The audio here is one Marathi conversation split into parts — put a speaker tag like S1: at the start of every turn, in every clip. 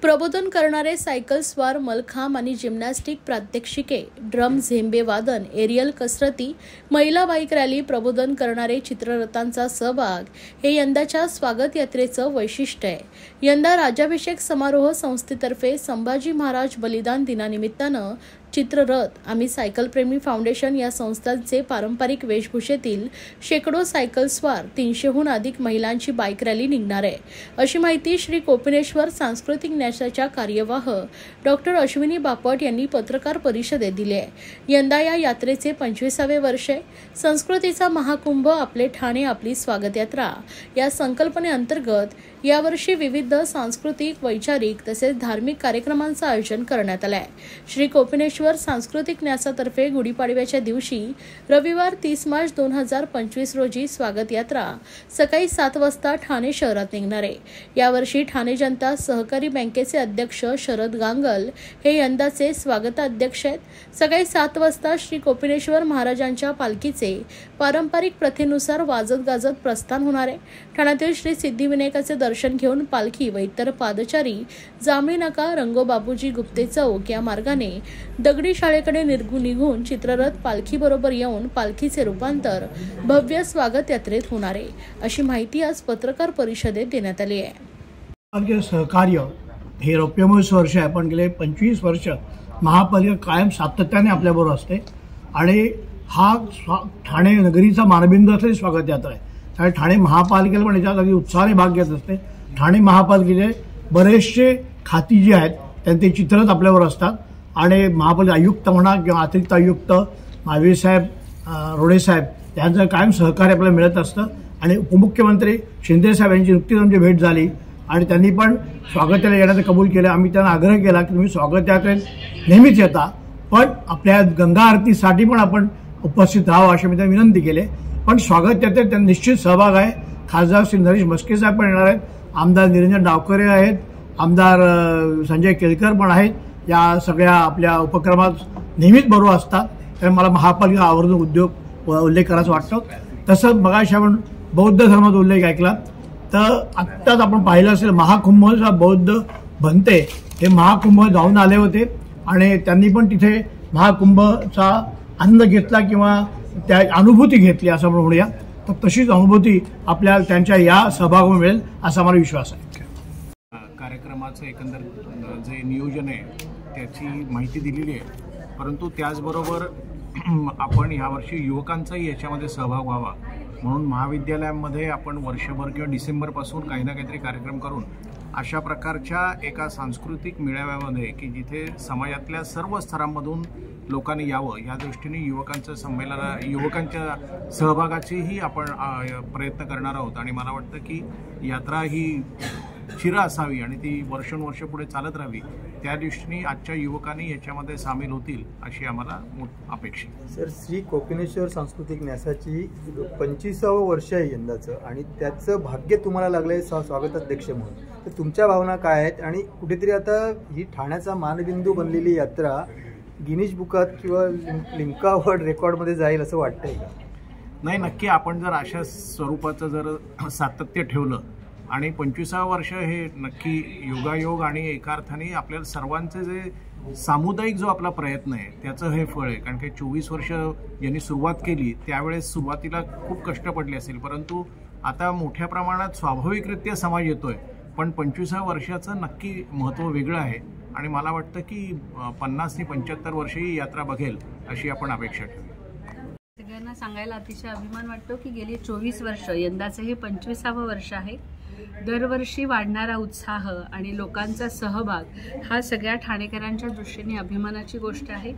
S1: प्रबोधन करणारे सायकल स्वार, मलखांब आणि जिम्नॅस्टिक प्रात्यक्षिके, ड्रम, झेंबे वादन, एरियल कसरती, महिला बाईक रॅली, प्रबोधन करणारे चित्ररथांचा सहभाग हे यंदाच्या स्वागत यात्रेचं वैशिष्ट्य आहे। यंदा राज्याभिषेक समारोह संस्थेतर्फे संभाजी महाराज बलिदान दिनानिमित्तानं चित्ररथ आम्ही सायकलप्रेमी फाउंडेशन या संस्थांचे पारंपरिक वेशभूषेतील शेकडो सायकल स्वार, 300हून अधिक महिलांची बाईक रॅली निघणार आहे, अशी माहिती श्री कोपिनेश्वर सांस्कृतिक न्यासाच्या कार्यवाह डॉक्टर अश्विनी बापट यांनी पत्रकार परिषदेत दिली आहे। यंदा या यात्रेचे 25वे वर्ष आहे। संस्कृतीचा महाकुंभ, आपले ठाणे आपली स्वागत यात्रा या संकल्पनेअंतर्गत यावर्षी विविध सांस्कृतिक, वैचारिक तसेच धार्मिक कार्यक्रमांचं आयोजन करण्यात आलं आहे। श्री कोपिनेश्वर सांस्कृतिक न्यासातर्फे गुढीपाडव्याच्या दिवशी रविवार 30 मार्च 2025 रोजी स्वागत यात्रा सकाळी 7 वाजता ठाणे शहरात निघणार आहे। यावर्षी ठाणे जनता सहकारी बँकेचे अध्यक्ष शरद गांगल हे यंदाचे स्वागताध्यक्ष आहेत। सकाळी 7 वाजता श्री कोपिनेश्वर महाराजांच्या पालखीचे पारंपरिक प्रथेनुसार वाजत गाजत प्रस्थान होणार आहे। ठाण्यातील श्री सिद्धिविनायकाचे दर्शन घेऊन पालखी व इतर पादचारी जांभळी नाका, रंगोबाबूजी गुप्ते चौक या मार्गाने दगडी शाळेकडे निघून चित्ररथ पालखी बरोबर येऊन पालखीचे रूपांतर भव्य स्वागत यात्रेत होणार आहे, अशी माहिती आज पत्रकार परिषदेत देण्यात आली आहे।
S2: सहकार्य हे रौप्यमय वर्ष आहे, पण गेले 25 वर्ष महापालिका कायम सातत्याने आपल्याबरोबर असते आणि हा ठाणे नगरीचा मानबिंदू असलेली स्वागत यात्रा आहे। त्यामुळे ठाणे महापालिकेला पण याच्यात अगदी उत्साहाने भाग घेत असते। ठाणे महापालिकेचे बरेचसे खाती जी आहेत त्यांचे चित्ररथ आपल्यावर असतात आणि महापालिका आयुक्त म्हणा किंवा अतिरिक्त आयुक्त महावीर साहेब, रोडे साहेब यांचं कायम सहकार्य आपल्याला मिळत असतं आणि उपमुख्यमंत्री शिंदे साहेब यांची नुकतीच आमची भेट झाली आणि त्यांनी पण स्वागत यात्रेला येण्याचं कबूल केलं। आम्ही त्यांना आग्रह केला की तुम्ही स्वागत यात्रेत नेहमीच येता, पण आपल्या गंगा आरतीसाठी पण आपण उपस्थित राहावं अशी मी त्यांना विनंती केली। पण स्वागत यात्रेत त्यांना निश्चित सहभाग आहे। खासदार श्री नरेश म्हस्के साहेब पण येणार आहेत, आमदार निरंजन डावकरे आहेत, आमदार संजय केळकर पण आहेत। या सगळ्या आपल्या उपक्रमात नेहमीच बरोबर असतात, त्यामुळे मला महापालिका आवर्जून उल्लेख करायचा वाटतो। तसंच मगाशी आपण बौद्ध धर्माचा उल्लेख ऐकला तर आत्ताच आपण पाहिलं असेल महाकुंभचा बौद्ध भंते हे महाकुंभ जाऊन आले होते आणि त्यांनी पण तिथे महाकुंभचा आनंद घेतला किंवा त्या अनुभूती घेतली असं आपण म्हणूया। तर तशीच अनुभूती आपल्याला त्यांच्या या सहभागामुळे मिळेल असा मला विश्वास आहे।
S3: कार्यक्रमाचं एकंदर जे नियोजन आहे त्याची माहिती दिलेली आहे, परंतु त्याचबरोबर आपण यावर्षी युवकांचाही याच्यामध्ये सहभाग व्हावा म्हणून महाविद्यालयांमध्ये आपण वर्षभर किंवा डिसेंबरपासून काही ना काहीतरी कार्यक्रम करून अशा प्रकारच्या एका सांस्कृतिक मेळाव्यामध्ये की जिथे समाजातल्या सर्व स्तरांमधून लोकांनी यावं या दृष्टीने युवकांचं संमेलन, युवकांच्या सहभागाचीही आपण प्रयत्न करणार आहोत आणि मला वाटतं की यात्रा ही चिर असावी आणि ती वर्षानुवर्ष पुढे चालत राहावी, त्या दृष्टीने आजच्या युवकांनी याच्यामध्ये सामील होतील अशी आम्हाला अपेक्षा।
S4: सर, श्री कोपिनेश्वर सांस्कृतिक न्यासाची 25वं वर्ष आहे यंदाचं आणि त्याचं भाग्य तुम्हाला लागलंय स्वागताध्यक्ष म्हणून, तर तुमच्या भावना काय आहेत आणि कुठेतरी आता ही ठाण्याचा मानबिंदू बनलेली यात्रा गिनीज बुकात किंवा लिम्का वर्ल्ड रेकॉर्डमध्ये जाईल असं वाटतंय का?
S3: नाही, नक्की आपण जर अशा स्वरूपाचं जर सातत्य ठेवलं आणि 25वं वर्ष हे नक्की योगायोग आणि एका अर्थाने आपल्याला सर्वांचे जे सामुदायिक जो आपला प्रयत्न आहे त्याचं हे फळ आहे। कारण की 24 वर्ष यांनी सुरुवात केली त्यावेळेस सुरुवातीला खूप कष्ट पडले असेल, परंतु आता मोठ्या प्रमाणात स्वाभाविकरित्या समाज येतोय, पण 25व्या वर्षाचं नक्की महत्त्व वेगळं आहे आणि मला वाटतं की 50 ते 75 वर्ष ही यात्रा बघेल अशी आपण अपेक्षा ठेवू।
S5: सगळ्यांना सांगायला अतिशय अभिमान वाटतो की गेली 24 वर्ष, यंदाचं हे 25वं वर्ष आहे। दरवर्षी वाढणारा उत्साह आणि लोकांचा सहभाग हा सगळ्या ठाणेकरांच्या दृष्टीने अभिमानाची गोष्ट आहे।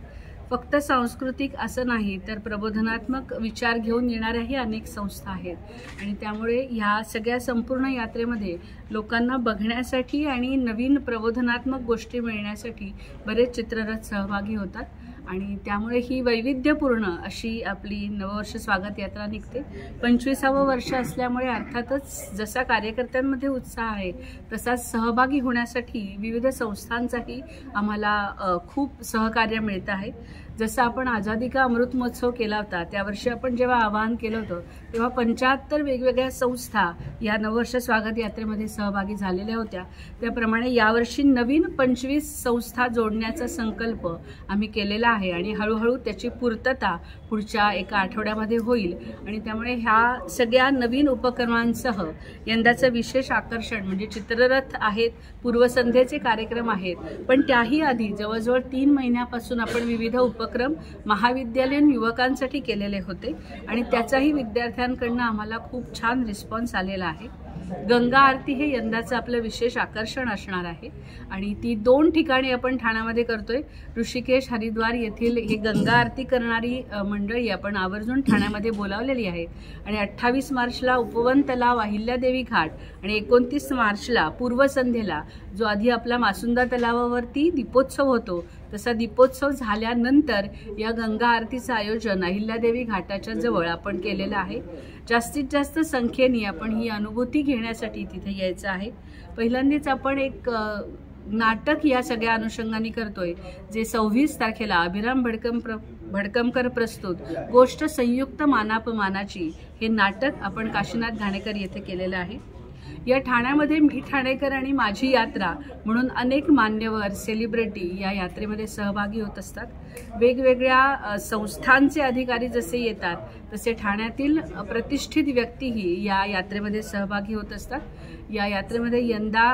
S5: फक्त सांस्कृतिक असं नाही तर प्रबोधनात्मक विचार घेऊन येणाऱ्याही अनेक संस्था आहेत आणि त्यामुळे ह्या सगळ्या संपूर्ण यात्रेमध्ये लोकांना बघण्यासाठी आणि नवीन प्रबोधनात्मक गोष्टी मिळण्यासाठी बरेच चित्ररथ सहभागी होतात आणि त्यामुळे ही वैविध्यपूर्ण अशी आपली नववर्ष स्वागत यात्रा निघते। 25वं वर्ष असल्यामुळे अर्थातच जसा कार्यकर्त्यांमध्ये उत्साह आहे तसाच सहभागी होण्यासाठी विविध संस्थांचाही आम्हाला खूप सहकार्य मिळत आहे। जसं आपण आझादी का अमृत महोत्सव केला होता, त्यावर्षी आपण जेव्हा आवाहन केलं होतं तेव्हा 75 वेगवेगळ्या संस्था या नववर्ष स्वागत यात्रेमध्ये सहभागी झालेल्या होत्या. त्याप्रमाणे यावर्षी नवीन 25 संस्था जोडण्याचा संकल्प आम्ही केलेला आहे आणि हळूहळू त्याची पूर्तता पुढच्या एका आठवड्यामध्ये होईल. आणि त्यामुळे ह्या सगळ्या नवीन उपक्रमांसह यंदाचं विशेष आकर्षण म्हणजे चित्ररथ आहेत, पूर्वसंध्येचे कार्यक्रम आहेत, पण त्याही आधी जवळजवळ 3 महिन्यापासून आपण विविध उपक्रम महाविद्यालयीन युवकांसाठी केलेले होते आणि त्याचाही विद्यार्थ्यांकडून आम्हाला खूप छान रिस्पॉन्स आलेला आहे. गंगा आरती हे यंदाचं आपलं विशेष आकर्षण असणार आहे आणि ती 2 ठिकाणी आपण ठाण्यामध्ये करतोय. ऋषिकेश, हरिद्वार येथील ही गंगा आरती करणारी मंडळी आपण आवर्जून ठाण्यामध्ये बोलावलेली आहे आणि 28 मार्चला उपवन तलाव, अहिल्यादेवी घाट आणि 29 मार्चला पूर्वसंध्येला जो आधी आपला मासुंदा तलावावरती दीपोत्सव होतो तसा दीपोत्सव झाल्यानंतर या गंगा आरतीचं आयोजन अहिल्यादेवी घाटाच्या जवळ आपण केलेलं आहे. जास्तीत जास्त संख्येने आपण ही अनुभूती घेण्यासाठी तिथे यायचं आहे. पहिल्यांदाच आपण एक नाटक या सगळ्या अनुषंगाने करतोय जे 26 तारखेला अभिराम भडकमकर प्रस्तुत गोष्ट संयुक्त मानापमानाची हे नाटक आपण काशीनाथ घाणेकर येथे केलेलं आहे. या ठाण्यामध्ये मी ठाणेकर आणि माझी यात्रा म्हणून अनेक मान्यवर सेलिब्रिटी या यात्रेमध्ये सहभागी होत असतात. वेगवेगळ्या संस्थांचे अधिकारी जसे येतात तसे ठाण्यातील प्रतिष्ठित व्यक्तीही या यात्रेमध्ये सहभागी होत असतात. या यात्रेमध्ये यंदा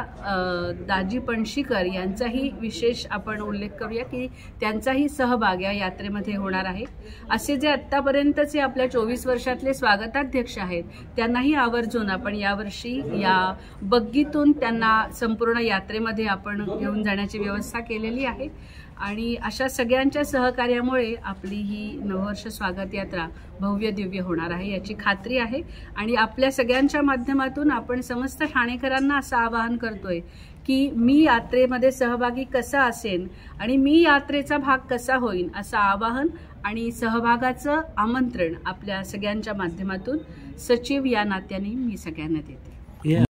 S5: दाजी पणशीकर यांचाही विशेष आपण उल्लेख करूया की त्यांचाही सहभाग या यात्रेमध्ये होणार आहे. असे जे आत्तापर्यंतचे आपल्या 24 वर्षातले स्वागताध्यक्ष आहेत त्यांनाही आवर्जून आपण यावर्षी या बग्गीतून त्यांना संपूर्ण यात्रेमध्ये आपण घेऊन जाण्याची व्यवस्था केलेली आहे आणि अशा सगळ्यांच्या सहकार्यामुळे आपली ही नववर्ष स्वागत यात्रा भव्य दिव्य होणार आहे याची खात्री आहे. आणि आपल्या सगळ्यांच्या माध्यमातून आपण समस्त ठाणेकरांना असं आवाहन करतोय की मी यात्रेमध्ये सहभागी कसा असेन आणि मी यात्रेचा भाग कसा होईन असं आवाहन आणि सहभागाचं आमंत्रण आपल्या सगळ्यांच्या माध्यमातून सचिव या नात्याने मी सगळ्यांना देते.